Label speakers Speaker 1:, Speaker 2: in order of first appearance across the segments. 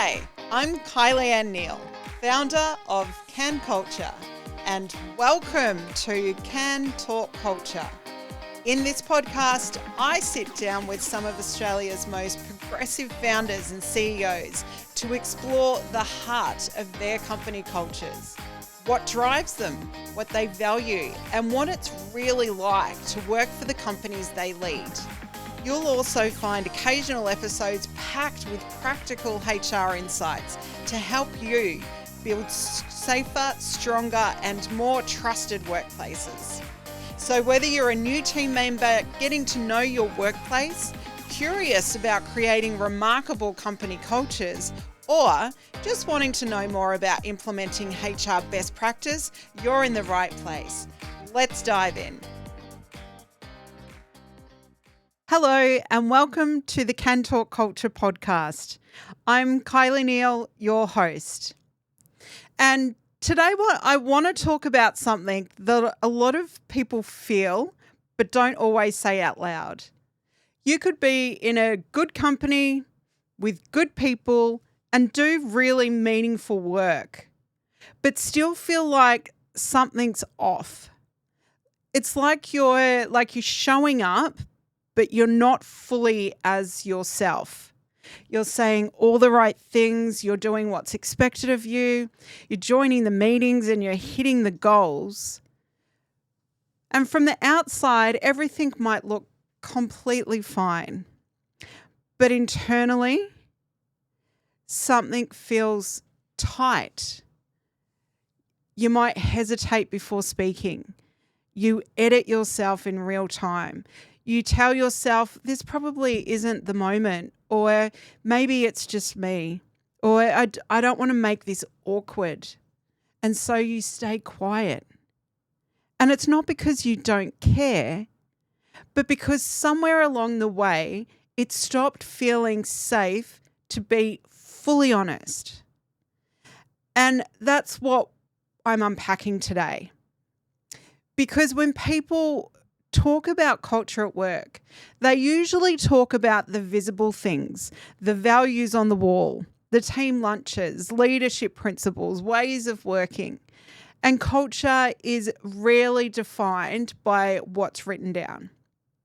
Speaker 1: Hi, I'm Kylie Anne Neal, founder of Kan Culture, and welcome to Kan Talk Kulture. In this podcast, I sit down with some of Australia's most progressive founders and CEOs to explore the heart of their company cultures, what drives them, what they value, and what it's really like to work for the companies they lead. You'll also find occasional episodes packed with practical HR insights to help you build safer, stronger, and more trusted workplaces. So whether you're a new team member getting to know your workplace, curious about creating remarkable company cultures, or just wanting to know more about implementing HR best practice, you're in the right place. Let's dive in. Hello and welcome to the Kan Talk Kulture podcast. I'm Kylie Neal, your host. And today I want to talk about something that a lot of people feel but don't always say out loud. You could be in a good company with good people and do really meaningful work, but still feel like something's off. It's like you're showing up, but you're not fully as yourself. You're saying all the right things, you're doing what's expected of you, you're joining the meetings and you're hitting the goals. And from the outside, everything might look completely fine. But internally, something feels tight. You might hesitate before speaking. You edit yourself in real time. You tell yourself, this probably isn't the moment, or maybe it's just me, or I don't want to make this awkward. And so you stay quiet. And it's not because you don't care, but because somewhere along the way, it stopped feeling safe to be fully honest. And that's what I'm unpacking today. Because when people talk about culture at work, they usually talk about the visible things, the values on the wall, the team lunches, leadership principles, ways of working. And culture is rarely defined by what's written down.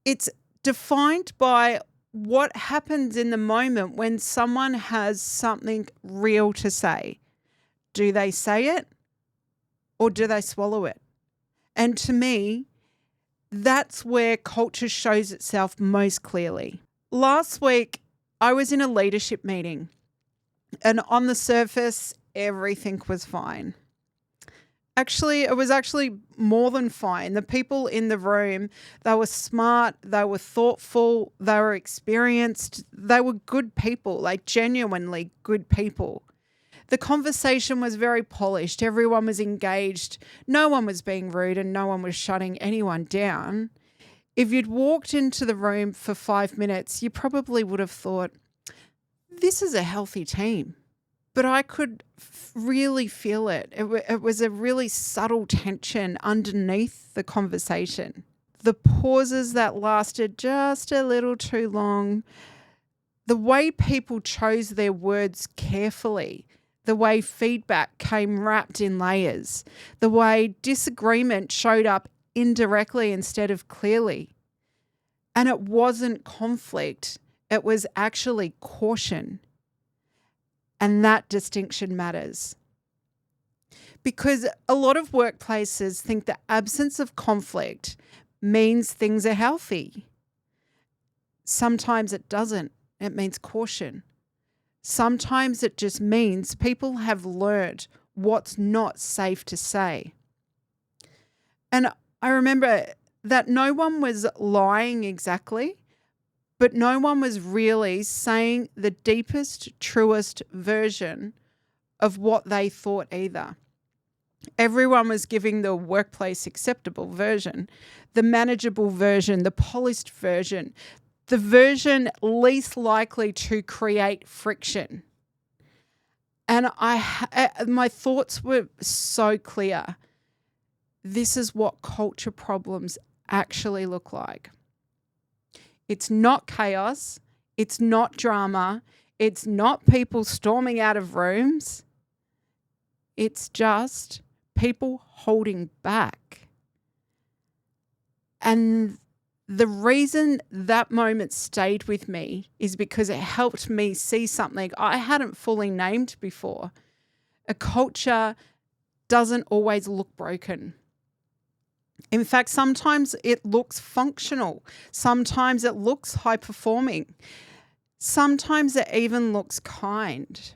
Speaker 1: It's defined by what happens in the moment when someone has something real to say. Do they say it or do they swallow it? And to me, that's where culture shows itself most clearly. Last week, I was in a leadership meeting, and on the surface, everything was fine. Actually, it was more than fine. The people in the room, they were smart, they were thoughtful, they were experienced, they were good people, like genuinely good people. The conversation was very polished. Everyone was engaged. No one was being rude and no one was shutting anyone down. If you'd walked into the room for 5 minutes, you probably would have thought, this is a healthy team. But I could really feel it. It was a really subtle tension underneath the conversation. The pauses that lasted just a little too long. The way people chose their words carefully. The way feedback came wrapped in layers, the way disagreement showed up indirectly instead of clearly. And it wasn't conflict, it was actually caution. And that distinction matters. Because a lot of workplaces think the absence of conflict means things are healthy. Sometimes it doesn't, it means caution. Sometimes it just means people have learned what's not safe to say. And I remember that no one was lying exactly, but no one was really saying the deepest, truest version of what they thought either. Everyone was giving the workplace acceptable version, the manageable version, the polished version, the version least likely to create friction. And my thoughts were so clear. This is what culture problems actually look like. It's not chaos. It's not drama. It's not people storming out of rooms. It's just people holding back. And the reason that moment stayed with me is because it helped me see something I hadn't fully named before. A culture doesn't always look broken. In fact, sometimes it looks functional. Sometimes it looks high performing. Sometimes it even looks kind.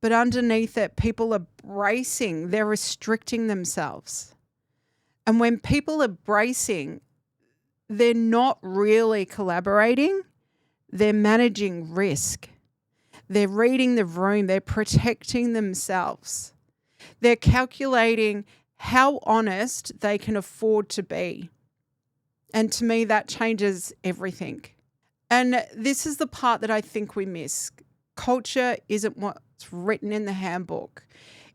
Speaker 1: But underneath it, people are bracing, they're restricting themselves. And when people are bracing, they're not really collaborating, they're managing risk. They're reading the room, they're protecting themselves. They're calculating how honest they can afford to be. And to me, that changes everything. And this is the part that I think we miss. Culture isn't what's written in the handbook.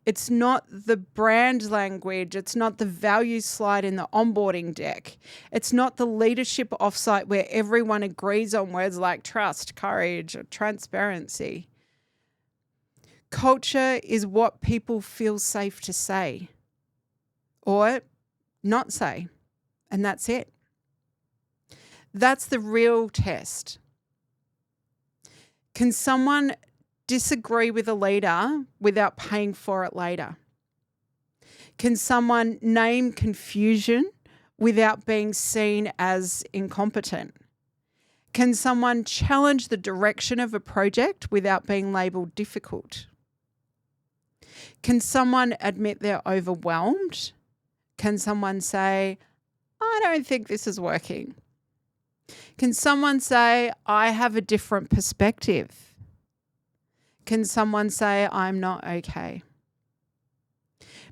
Speaker 1: It's not the brand language. It's not the value slide in the onboarding deck. It's not the leadership offsite where everyone agrees on words like trust, courage, or transparency. Culture is what people feel safe to say or not say, and that's it. That's the real test. Can someone disagree with a leader without paying for it later? Can someone name confusion without being seen as incompetent? Can someone challenge the direction of a project without being labelled difficult? Can someone admit they're overwhelmed? Can someone say, I don't think this is working? Can someone say, I have a different perspective? Can someone say, I'm not okay?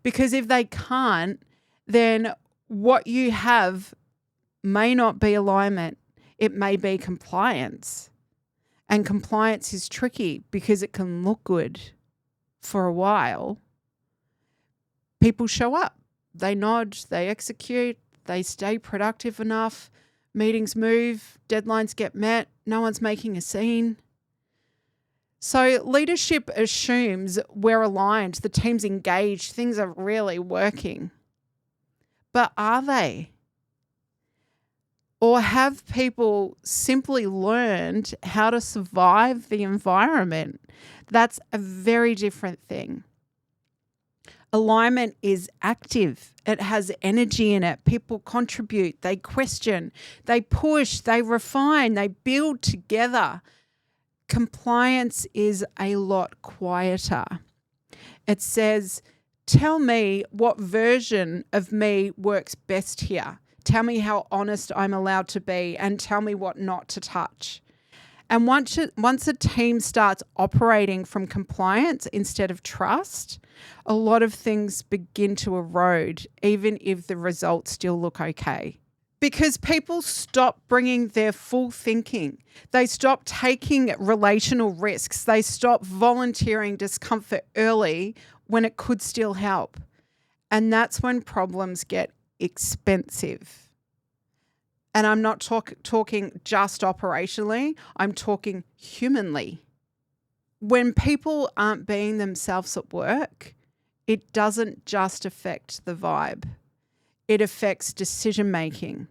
Speaker 1: Because if they can't, then what you have may not be alignment. It may be compliance. And compliance is tricky because it can look good for a while. People show up. They nod, they execute, they stay productive enough. Meetings move, deadlines get met, no one's making a scene. So leadership assumes we're aligned, the team's engaged, things are really working. But are they? Or have people simply learned how to survive the environment? That's a very different thing. Alignment is active. It has energy in it. People contribute, they question, they push, they refine, they build together. Compliance is a lot quieter. It says, tell me what version of me works best here. Tell me how honest I'm allowed to be and tell me what not to touch. And once a team starts operating from compliance instead of trust, a lot of things begin to erode, even if the results still look okay. Because people stop bringing their full thinking. They stop taking relational risks. They stop volunteering discomfort early when it could still help. And that's when problems get expensive. And I'm not talking just operationally, I'm talking humanly. When people aren't being themselves at work, it doesn't just affect the vibe. It affects decision making.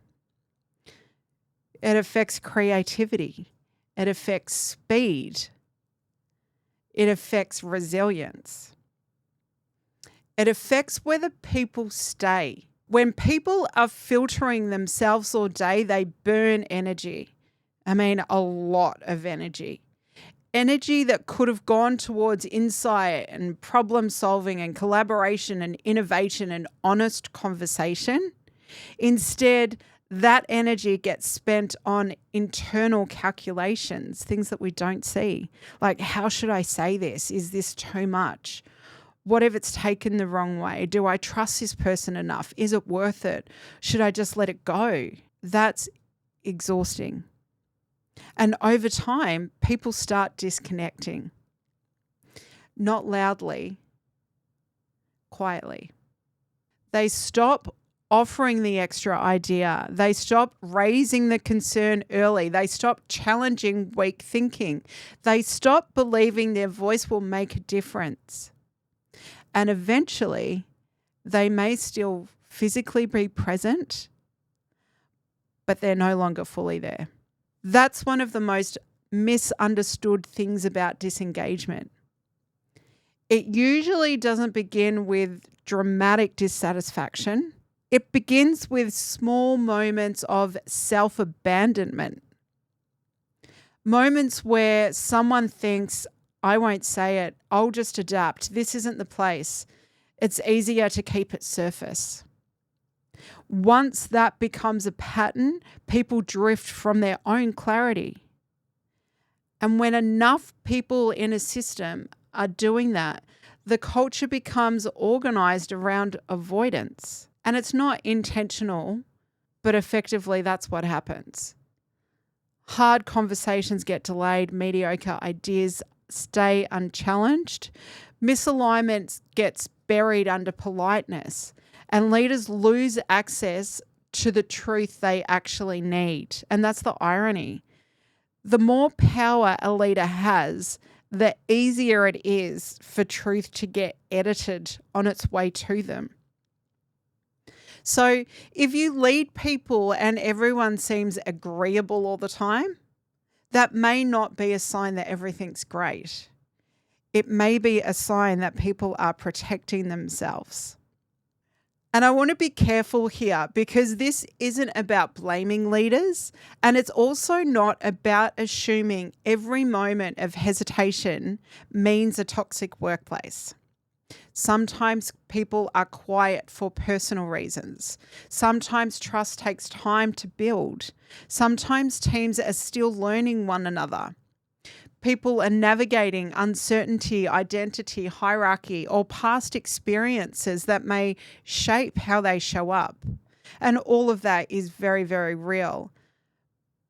Speaker 1: It affects creativity. It affects speed. It affects resilience. It affects whether people stay. When people are filtering themselves all day, they burn energy. I mean, a lot of energy. Energy that could have gone towards insight and problem solving and collaboration and innovation and honest conversation. Instead, that energy gets spent on internal calculations, things that we don't see. Like, how should I say this? Is this too much? What if it's taken the wrong way? Do I trust this person enough? Is it worth it? Should I just let it go? That's exhausting. And over time, people start disconnecting. Not loudly, quietly. They stop offering the extra idea. They stop raising the concern early. They stop challenging weak thinking. They stop believing their voice will make a difference. And eventually, they may still physically be present, but they're no longer fully there. That's one of the most misunderstood things about disengagement. It usually doesn't begin with dramatic dissatisfaction. It begins with small moments of self-abandonment. Moments where someone thinks, I won't say it, I'll just adapt. This isn't the place. It's easier to keep it surface. Once that becomes a pattern, people drift from their own clarity. And when enough people in a system are doing that, the culture becomes organized around avoidance. And it's not intentional, but effectively that's what happens. Hard conversations get delayed, mediocre ideas stay unchallenged, misalignment gets buried under politeness, and leaders lose access to the truth they actually need. And that's the irony. The more power a leader has, the easier it is for truth to get edited on its way to them. So if you lead people and everyone seems agreeable all the time, that may not be a sign that everything's great. It may be a sign that people are protecting themselves. And I want to be careful here because this isn't about blaming leaders, and it's also not about assuming every moment of hesitation means a toxic workplace. Sometimes people are quiet for personal reasons. Sometimes trust takes time to build. Sometimes teams are still learning one another. People are navigating uncertainty, identity, hierarchy, or past experiences that may shape how they show up. And all of that is very, very real.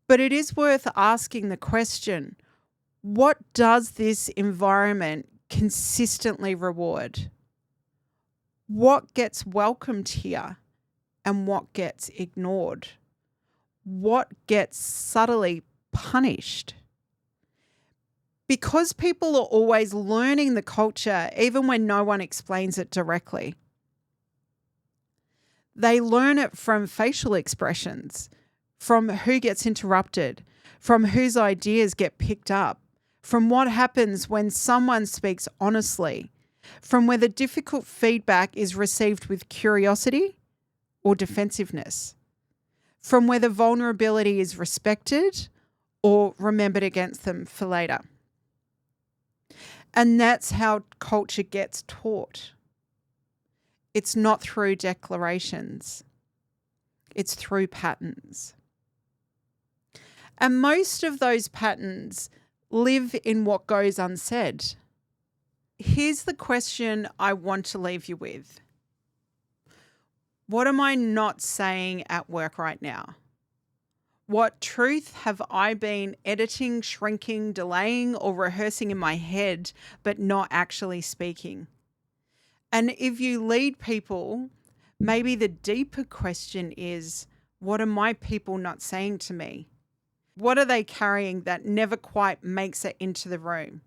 Speaker 1: But it is worth asking the question, what does this environment consistently reward? What gets welcomed here and what gets ignored? What gets subtly punished? Because people are always learning the culture, even when no one explains it directly. They learn it from facial expressions, from who gets interrupted, from whose ideas get picked up, from what happens when someone speaks honestly, from whether difficult feedback is received with curiosity or defensiveness, from whether vulnerability is respected or remembered against them for later. And that's how culture gets taught. It's not through declarations. It's through patterns. And most of those patterns live in what goes unsaid. Here's the question I want to leave you with. What am I not saying at work right now? What truth have I been editing, shrinking, delaying, or rehearsing in my head, but not actually speaking? And if you lead people, maybe the deeper question is, what are my people not saying to me? What are they carrying that never quite makes it into the room?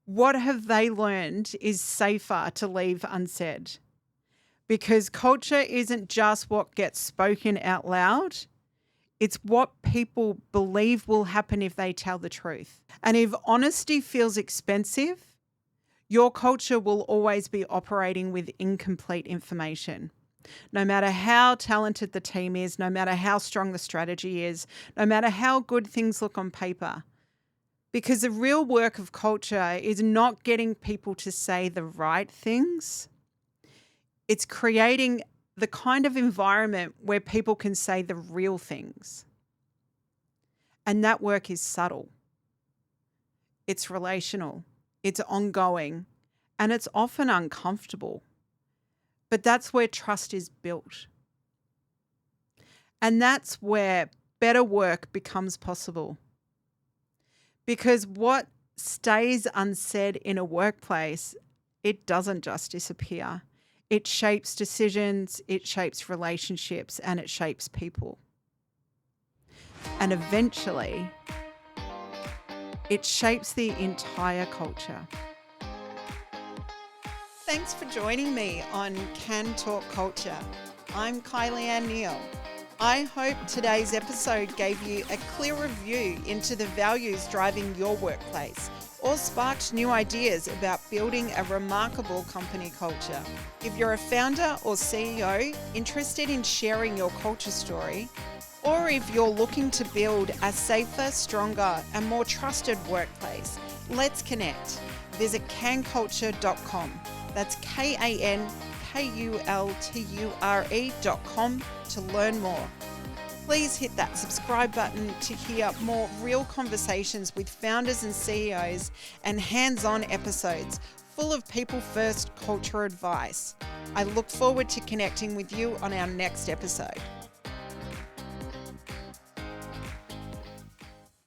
Speaker 1: What have they learned is safer to leave unsaid? Because culture isn't just what gets spoken out loud. It's what people believe will happen if they tell the truth. And if honesty feels expensive, your culture will always be operating with incomplete information. No matter how talented the team is, no matter how strong the strategy is, no matter how good things look on paper. Because the real work of culture is not getting people to say the right things. It's creating the kind of environment where people can say the real things. And that work is subtle. It's relational. It's ongoing. And it's often uncomfortable. But that's where trust is built. And that's where better work becomes possible. Because what stays unsaid in a workplace, it doesn't just disappear. It shapes decisions, it shapes relationships, and it shapes people. And eventually, it shapes the entire culture. Thanks for joining me on Kan Talk Kulture. I'm Kylie Anne Neal. I hope today's episode gave you a clearer view into the values driving your workplace, or sparked new ideas about building a remarkable company culture. If you're a founder or CEO interested in sharing your culture story, or if you're looking to build a safer, stronger, and more trusted workplace, let's connect. Visit kanculture.com. That's KANKULTURE.com to learn more. Please hit that subscribe button to hear more real conversations with founders and CEOs and hands-on episodes full of people-first culture advice. I look forward to connecting with you on our next episode.